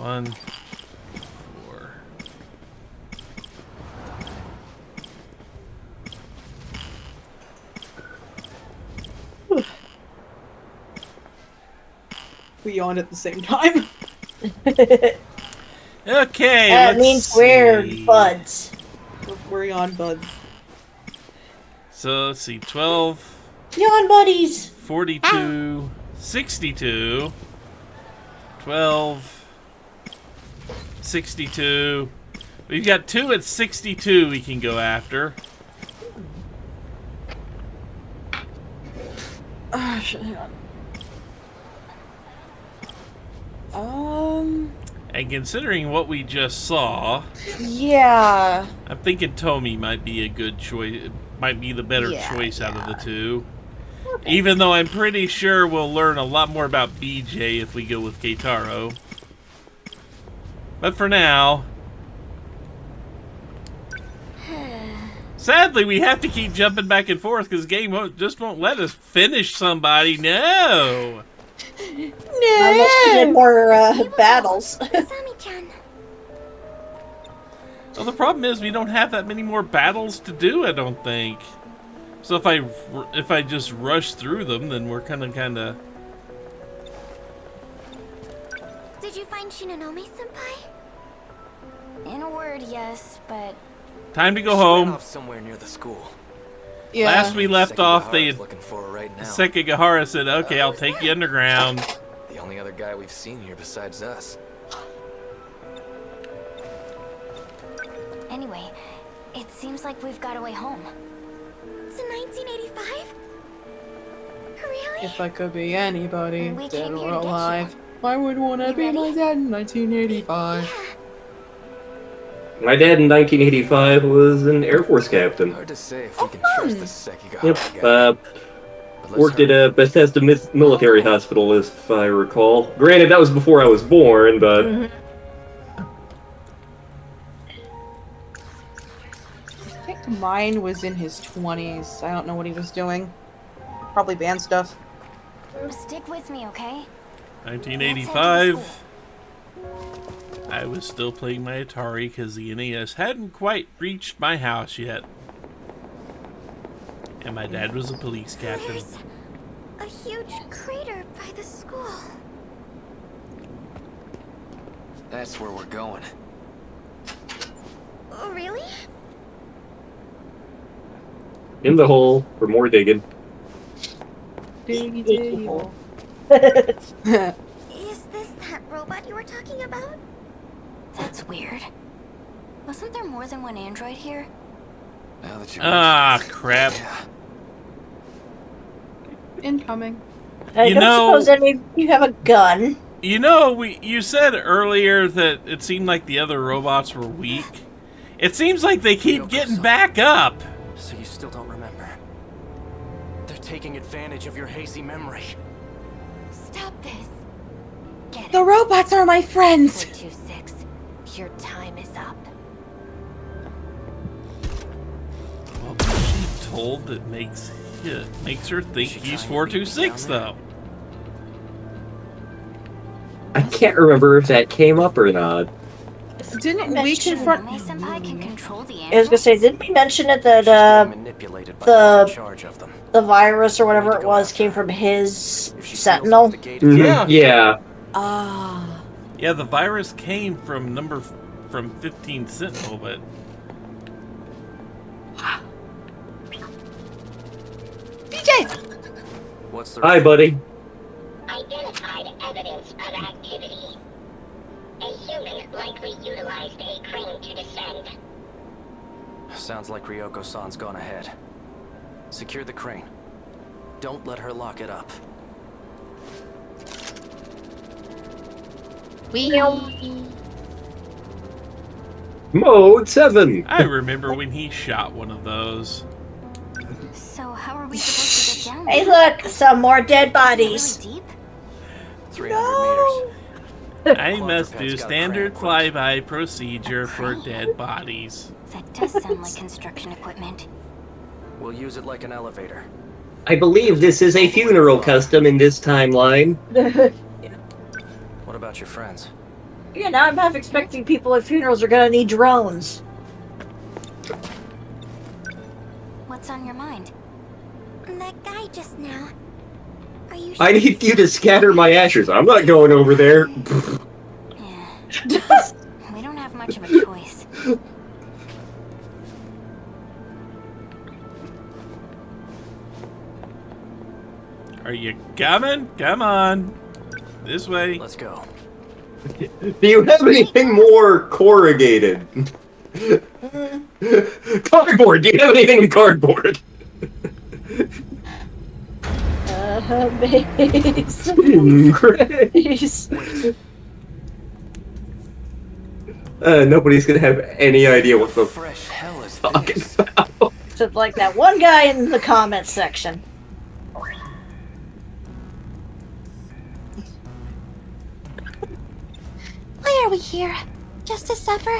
1, 4. We yawned at the same time. Okay, that means we're buds. We're yawn buds. So let's see, 12, Yawn buddies. 42, 62, 12, 62. We've got 2 at 62 we can go after. Hang on. And considering what we just saw, Yeah. I'm thinking Tomi might be a good choice. Might be the better choice out of the two. Okay. Even though I'm pretty sure we'll learn a lot more about BJ if we go with Keitaro. But for now... Sadly, we have to keep jumping back and forth because the game just won't let us finish somebody. No! Unless we get more battles. Well, the problem is we don't have that many more battles to do, I don't think. So if I just rush through them, then we're kind of... Did you find Shinonome-senpai? In a word, yes, but... Time to go home. Off somewhere near the school. Yeah. Last we left off, looking for her right now. Sekigahara said, okay, I'll take you underground. The only other guy we've seen here besides us. Anyway, it seems like we've got a way home. To 1985? Really? If I could be anybody, We dead came here or to get you. alive, I would want to You be ready? my dad in 1985. Yeah. My dad in 1985 was an Air Force captain. Hard to say if we can trust the Sekigahara Yep, guy. But let's worked at hurry. a Bethesda military hospital, if I recall. Granted, that was before I was born, but... I think mine was in his 20s. I don't know what he was doing. Probably band stuff. Stick with me, okay? 1985. I was still playing my Atari because the NES hadn't quite reached my house yet. And my dad was a police captain. There's a huge crater by the school. That's where we're going. Oh, really? In the hole for more digging. Diggy diggy hole. Is this that robot you were talking about? That's weird. Wasn't there more than one android here? Now that you Ah, mention it. crap. Yeah. Incoming. I You don't know- suppose any you have a gun. You know, you said earlier that it seemed like the other robots were weak. It seems like they keep getting back up. So you still don't remember? They're taking advantage of your hazy memory. Stop this. Get The it. robots are my friends! 426. Your time is up. Well, she told that makes her think She he's trying to beat me 426 down there? though. I can't remember if that came up or not. Didn't we confront... Shinonome-senpai can control the I was gonna say, didn't we mention it that She's being manipulated by the one in charge of them. the virus or whatever it was came from his If she seals Sentinel? off the gate, it's Yeah. Yeah. Ah. Yeah, the virus came from 15 Sentinel, but BJ! What's the Hi, buddy. Identified evidence of activity. A human likely utilized a crane to descend. Sounds like Ryoko-san's gone ahead. Secure the crane. Don't let her lock it up. Mode 7. I remember when he shot one of those. So how are we supposed to get down Hey, there? look, some more dead Is bodies. it really deep? 300 meters. I must do Quadruped's got a standard crane equipped. flyby procedure for dead bodies. That does sound like construction equipment. We'll use it like an elevator. I believe this is a funeral custom in this timeline. What about your friends? Yeah, now I'm half expecting people at funerals are gonna need drones. What's on your mind? That guy just now. Are you I need you to scatter my ashes. I'm not going over there. Yeah. We don't have much of a choice. Are you coming? Come on. This way. Let's go. Do you have anything more corrugated? Cardboard! Do you have anything in cardboard? Base. Base. Nobody's gonna have any idea what the fresh hell is fuck this? is about. Except like that one guy in the comments section. Why are we here? Just to suffer?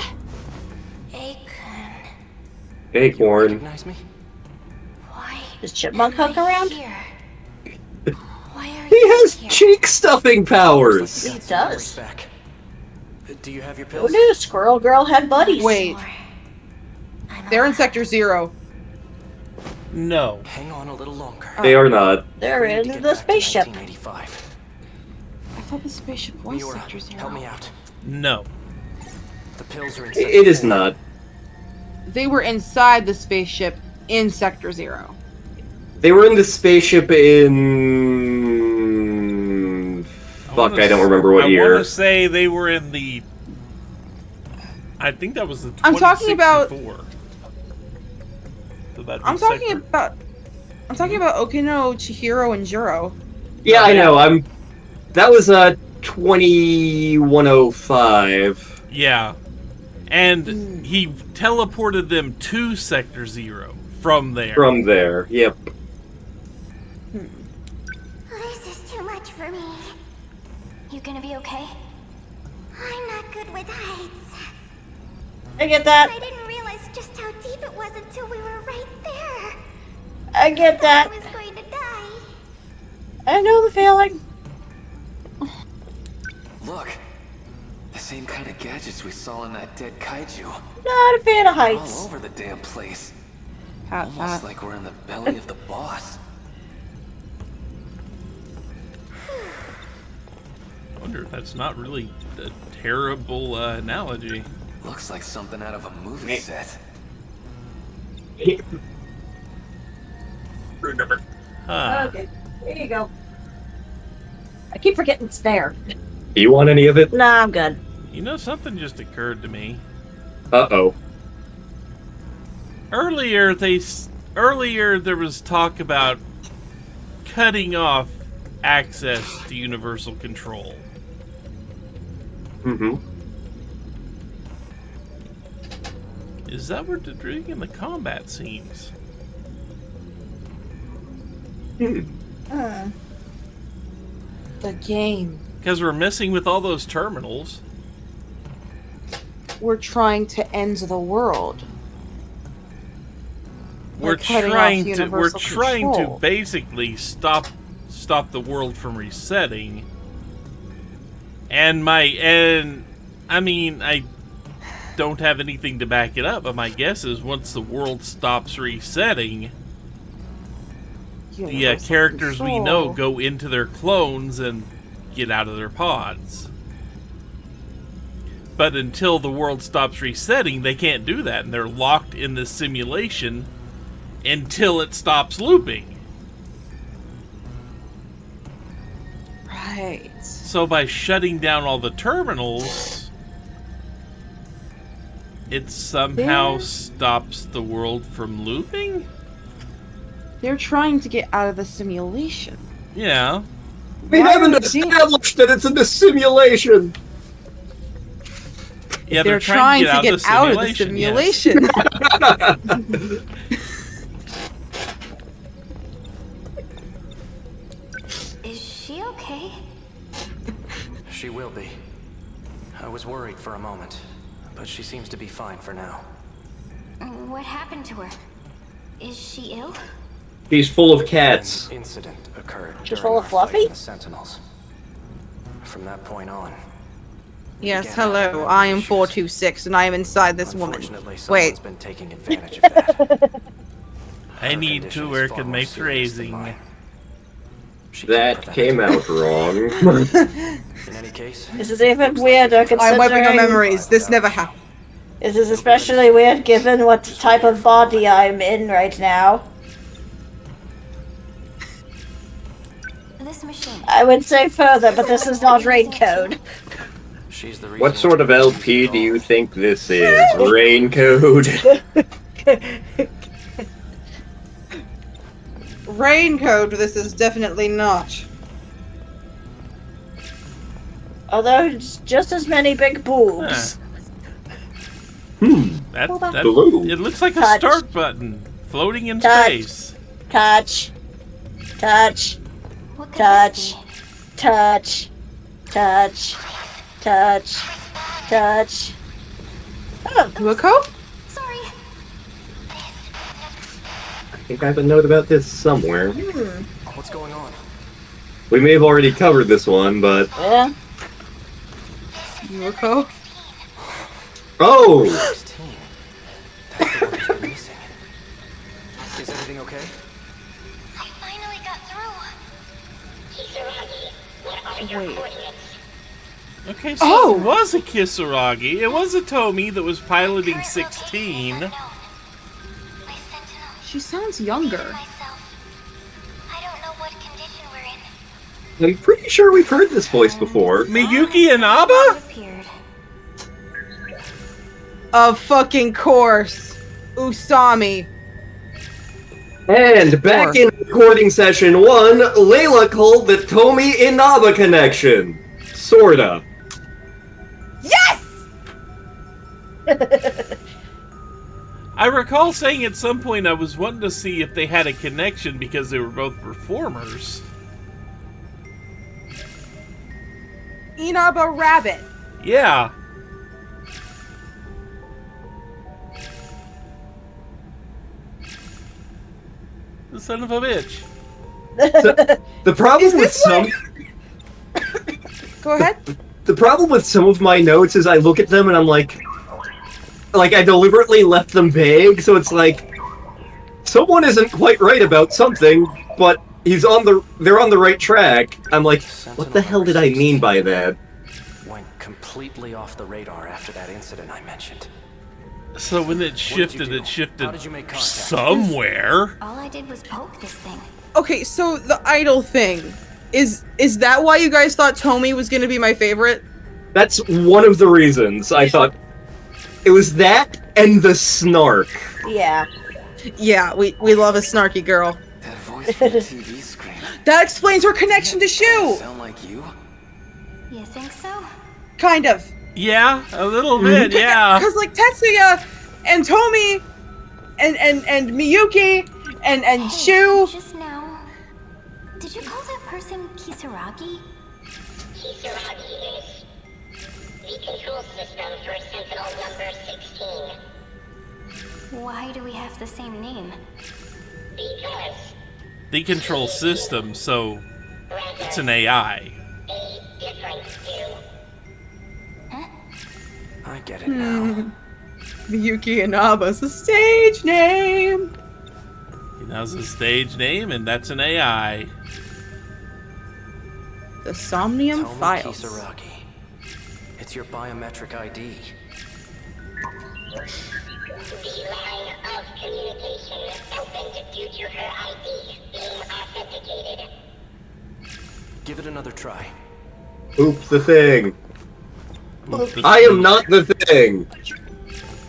Acorn. Recognize me? Why? Does Chipmunk hunk around? Here? Why are He you has here? cheek stuffing powers! He Got some memories does. back. Do you have your Who pills? knew Squirrel Girl had buddies? Wait, I'm they're in alive. Sector 0. No. Hang on a little longer. They are not. They're We need to in get the back to spaceship. 1985. I thought the spaceship was Miura, Sector 0. help me out. No. The pills are in It is Sector not. They were inside the spaceship in Sector 0. They were in the spaceship in... Fuck, I don't remember what I year. want to say they were in the... I think that was the I'm talking about- 2064. So that'd be I'm talking sector- about Okino, Chihiro, and Juro. Yeah, I know, That was, 2105. Yeah. And he teleported them to Sector 0 from there. From there, yep. This is too much for me. You gonna be okay? I'm not good with heights. I get that. I didn't realize just how deep it was until we were right there. I get that. I was going to die. I know the feeling. Look, the same kind of gadgets we saw in that dead kaiju. Not a fan of All heights. over the damn place. Pat, Almost like we're in the belly of the boss. I wonder if that's not really a terrible analogy. Looks like something out of a movie set. Huh. Okay, there you go. I keep forgetting it's there. Do you want any of it? Nah, I'm good. You know, something just occurred to me. Uh-oh. Earlier there was talk about cutting off access to universal control. Mm-hmm. Is that what they're doing in the combat scenes? the game. Because we're messing with all those terminals. We're trying to end the world. We're cutting off trying to universal control. basically stop the world from resetting. And I mean, I don't have anything to back it up, but my guess is once the world stops resetting, the Universal characters we control. know go into their clones and get out of their pods. But until the world stops resetting, they can't do that, and they're locked in this simulation until it stops looping. Right. So by shutting down all the terminals, it somehow There- stops the world from looping? They're trying to get out of the simulation. Yeah. We Why haven't would they- established that it's in the simulation! Yeah, They're trying to get out of the simulation. yes. Is she okay? She will be. I was worried for a moment, but she seems to be fine for now. What happened to her? Is she ill? He's full of cats. An incident occurred She's during full of our fight Fluffy? in the Sentinels. From that point on, Yes, hello. I am 426, and I am inside this woman. Unfortunately, Wait. someone's been taking advantage of that. I Her need condition to is work far on more my serious than phrasing. mine. She That can't came prevent out wrong. it. In any case, This is even weirder I'm wiping our considering... memories. This never happened. This is especially weird given what type of body I'm in right now. This machine. I would say further, but this is not raid code. she's the reason What sort of LP do you think this is? Rain code? Raincoat, this is definitely not. Although it's just as many big boobs. That Blue. it looks like a Touch. start button floating in Touch. space. Touch. Touch. What could Touch. this be? Touch. Touch. Touch. Touch. Oh, Miwako? Sorry. I think I have a note about this somewhere. What's going on? We may have already covered this one, but... yeah. Miwako? Oh! 16. That's the one who's been missing. Is everything okay? I finally got through. Kisaragi, what are your Wait. coordinates? Okay, so Oh! it was a Kisaragi. It was a Tomi that was piloting Current 16. location unknown. My sentinel, She sounds younger. myself. I don't know what condition we're in. I'm pretty sure we've heard this voice before. Miyuki and Abba? Appeared. Of fucking course. Usami. And back in recording session 1, Layla called the Tomi Inaba connection. Sorta. Yes! I recall saying at some point I was wanting to see if they had a connection because they were both performers. Inaba Rabbit. Yeah. The son of a bitch. The problem Is with this some... Go ahead. The problem with some of my notes is I look at them and I'm like I deliberately left them vague, so it's like someone isn't quite right about something, but they're on the right track. I'm like, what the hell did I mean by that? Went completely off the radar after that incident I mentioned. So when it What shifted, did you do? it shifted How did you make contact? somewhere. All I did was poke this thing. Okay, so the idol thing. Is that why you guys thought Tomi was gonna be my favorite? That's one of the reasons I thought it was that and the snark. Yeah. Yeah, we love a snarky girl. That voice from the TV screen. That explains her connection to Shu! Sound like you? You think so? Kind of. Yeah, a little bit, yeah. Because like Tetsuya and Tomi and Miyuki and Hey, Shu. just now. Did you call that person Kisaragi? Kisaragi is the control system for Sentinel number 16. Why do we have the same name? Because, The control system, so rather, it's an AI. a different view. I get it now. Miyuki Inaba's a stage name. He knows his stage name, and that's an AI. The Somnium Tomi Files. Kisaragi. It's your biometric ID. The line of communication opened due to her ID being authenticated. Give it another try. Oop the thing. I am not the thing.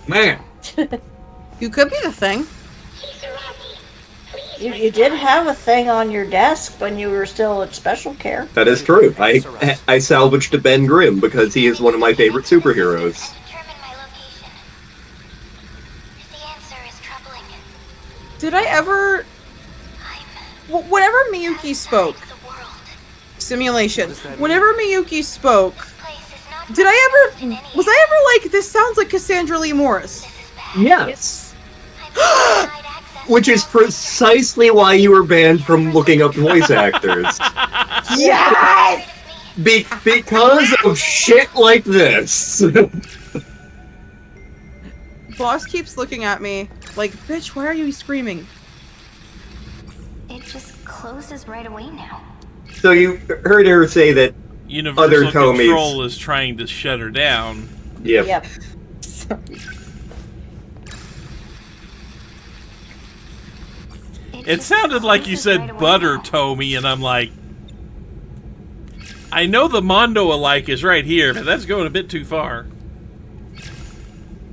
Man. You could be the thing. Kisaragi, please You did have a thing on your desk when you were still at special care. That is true. I salvaged a Ben Grimm because he is one of my favorite superheroes. determine my location. The answer is troubling. Did I ever... Whenever Miyuki spoke, The world. simulation, What does that mean? whenever Miyuki spoke, Place is not did I ever... Was I ever like, this sounds like Cassandra Lee Morris? Yes. I'm denied access Which is precisely why you were banned from looking up voice actors. Yes! Because of shit like this. Boss keeps looking at me like, bitch, why are you screaming? It just closes right away now. So you heard her say that Universal other Tomis. Control is trying to shut her down. Yep. It sounded like you said butter, Tomi, and I'm like, I know the Mondo alike is right here, but that's going a bit too far.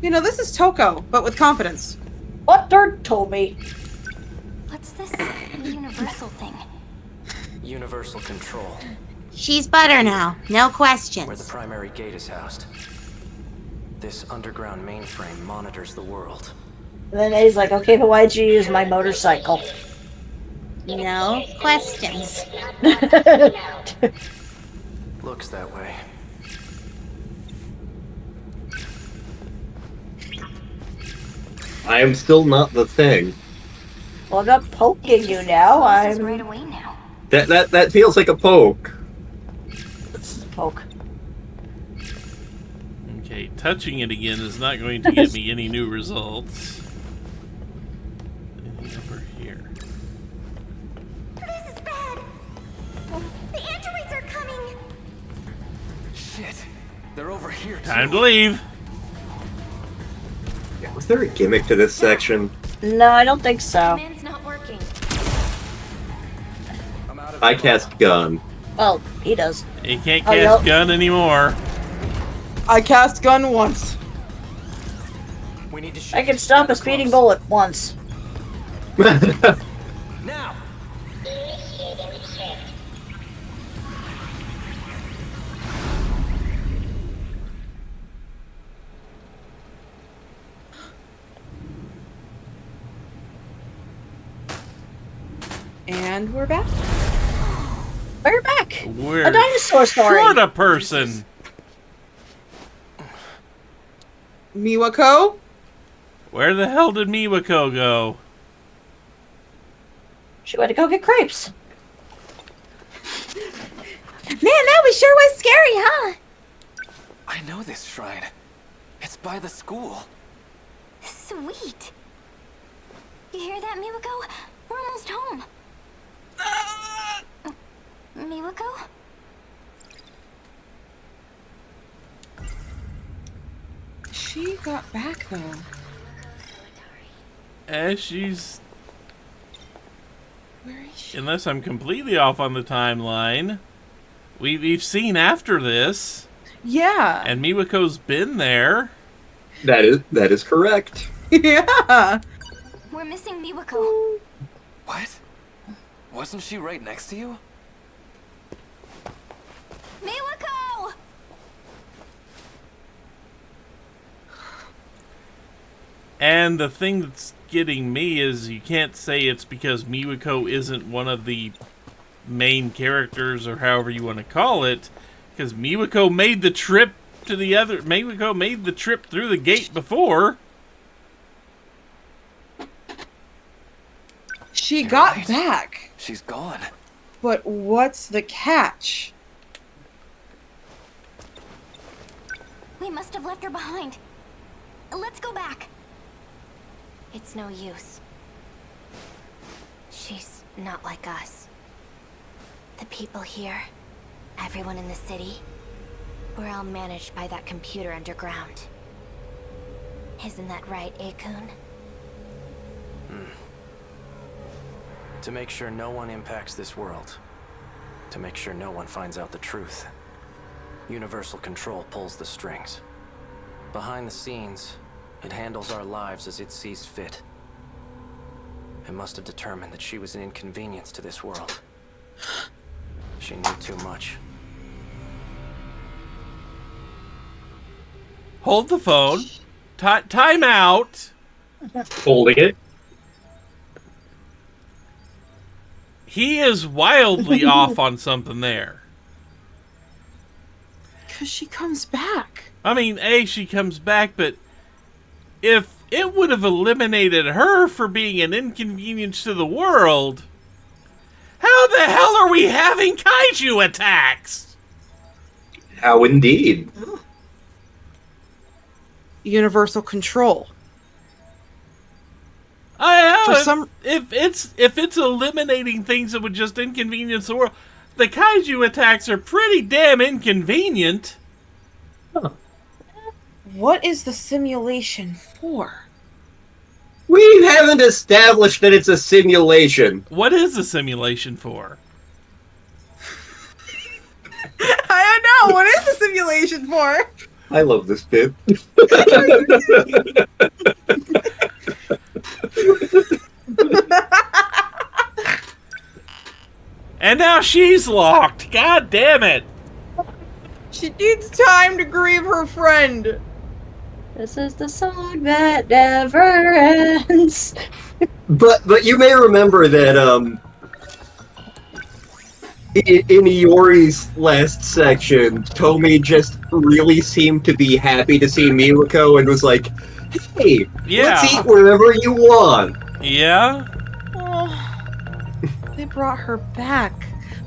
You know, this is Toko, but with confidence. Butter Tomi. What's this universal thing? Universal control, She's butter now. No where the questions. primary gate is housed. This underground mainframe monitors the world. And then he's like, okay, but why'd you use my motorcycle? No questions. Looks that way. I am still not the thing. Well, I'm not poking you now. Closes I'm right away now. That feels like a poke. This is a poke. Okay, touching it again is not going to get me any new results. Anything over here? This is bad. The androids are coming. Shit. They're over here, too. Time to leave. Was there a gimmick to this section? No, I don't think so. Command's not working. I'm out of I ammo. cast gun. Well, he does. You can't Oh, cast yep. gun anymore. I cast gun once. We need to shift. I can stop a speeding bullet once. Now! Initiating shift. And we're back. We're back. We're A dinosaur story. short a person. Miwako? Where the hell did Miwako go? She went to go get crepes. Man, that was sure was scary, huh? I know this shrine. It's by the school. Sweet. You hear that, Miwako? We're almost home. Miwako? She got back though. She's... Where is she? Unless I'm completely off on the timeline, we've seen after this, Yeah. and Miwako's been there. That is correct. Yeah. We're missing Miwako. What? Wasn't she right next to you? Miwako! And the thing that's getting me is you can't say it's because Miwako isn't one of the main characters or however you want to call it, because Miwako made the trip to the other. Miwako made the trip through the gate before. She You're got right. back. She's gone. But what's the catch? We must have left her behind. Let's go back. It's no use. She's not like us. The people here, everyone in the city, we're all managed by that computer underground. Isn't that right, Akun? To make sure no one impacts this world. To make sure no one finds out the truth. Universal Control pulls the strings. Behind the scenes, it handles our lives as it sees fit. It must have determined that she was an inconvenience to this world. She knew too much. Hold the phone. Time out. Holding it. He is wildly off on something there. Because she comes back. I mean, she comes back, but if it would have eliminated her for being an inconvenience to the world, how the hell are we having kaiju attacks? How indeed? Universal control. For For some, if it's eliminating things that would just inconvenience the world, the kaiju attacks are pretty damn inconvenient. what is the simulation for? We haven't established that it's a simulation. What is the simulation for? I don't know. What is the simulation for? I love this bit. And now she's locked. God damn it. She needs time to grieve her friend. This is the song that never ends. But you may remember that in Iori's last section, Tomi just really seemed to be happy to see Miwako and was like, "Hey, Yeah. let's eat wherever you want." Yeah? Oh, they brought her back,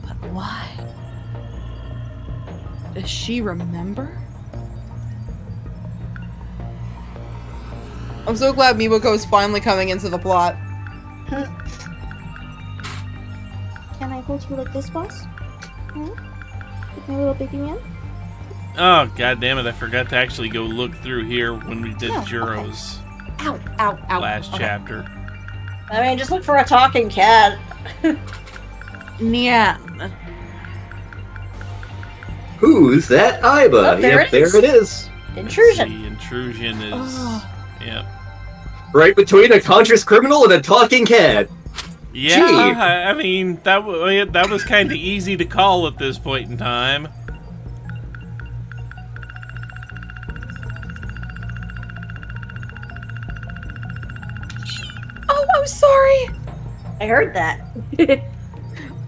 but why? Does she remember? I'm so glad Miwako's finally coming into the plot. Can I hold you like this, boss? Hmm? With my little baby man? Oh, god damn it. I forgot to actually go look through here when we did Oh, Juro's Ow, ow, ow. last Okay. chapter. I mean, just look for a talking cat. Nyan. Who's that Aiba? Oh, there Yep, it is. there it is. Intrusion. The intrusion is... Oh. Yeah. Right between a conscious criminal and a talking cat. Yeah, Gee. I mean, that was kind of easy to call at this point in time. Oh, I'm sorry. I heard that.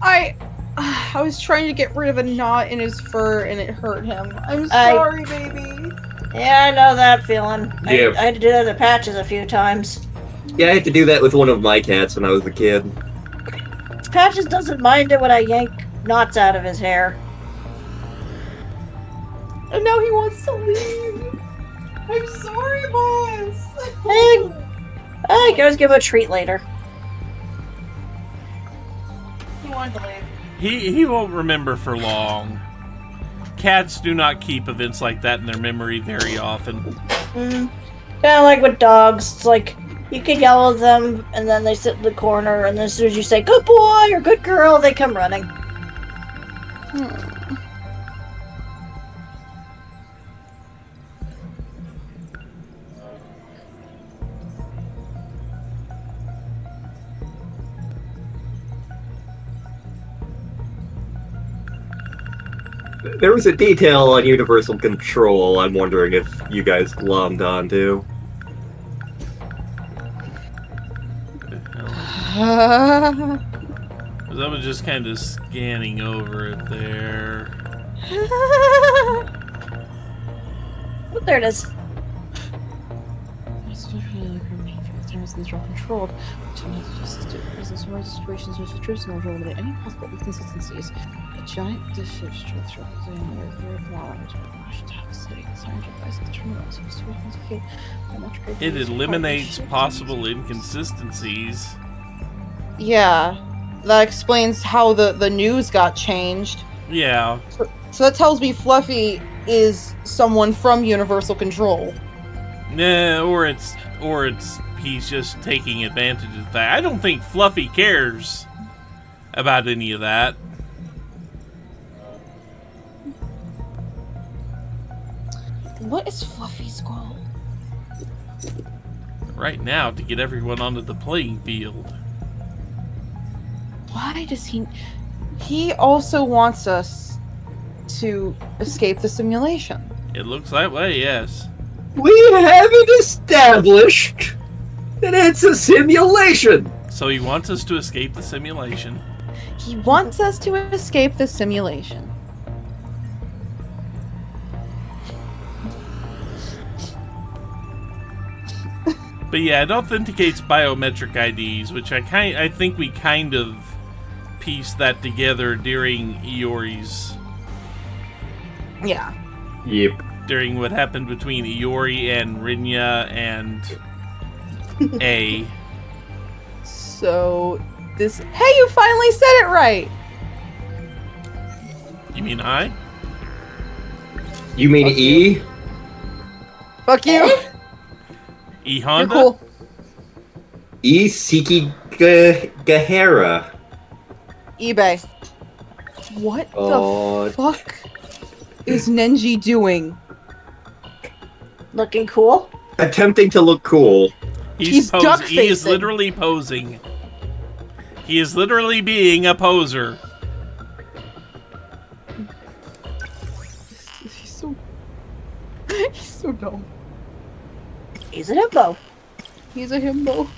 I was trying to get rid of a knot in his fur and it hurt him. I'm sorry, baby. Yeah, I know that feeling. Yeah. I had to do that to Patches a few times. Yeah, I had to do that with one of my cats when I was a kid. Patches doesn't mind it when I yank knots out of his hair. And now he wants to leave. I'm sorry, boss. Hey, I can always give him a treat later. He wanted to leave. He won't remember for long. Cats do not keep events like that in their memory very often. Kind of like with dogs. It's like, you can yell at them, and then they sit in the corner, and then as soon as you say, good boy, or good girl, they come running. There was a detail on Universal Control I'm wondering if you guys glommed onto. I was just kind of scanning over it there. Oh, there it is. Controlled. Business situations with the truth and eliminate any possible inconsistencies. A giant dish of strength representing the earth flowers should have a city designed to rise the terminals used to authenticate how much great. It eliminates possible inconsistencies. Yeah, that explains how the news got changed. Yeah. So that tells me Fluffy is someone from Universal Control. Nah, or it's he's just taking advantage of that. I don't think Fluffy cares about any of that. What is Fluffy's goal? Right now, to get everyone onto the playing field. Why does he... He also wants us to escape the simulation. It looks that way, yes. We haven't established that it's a simulation! So he wants us to escape the simulation. He wants us to escape the simulation. But yeah, it authenticates biometric IDs, which I think we kind of pieced that together during Iori's Yeah. Yep. during what happened between Iori and Rinya and A. So this. Hey, you finally said it right. You mean I? You mean Fuck E? Fuck you. E You're Honda? cool. E Siki Gahara. eBay. What Oh. the fuck is Nenji doing? Looking cool. Attempting to look cool. He's He is duck-facing. literally posing. He is literally being a poser. He's so dumb. He's an himbo. He's a himbo.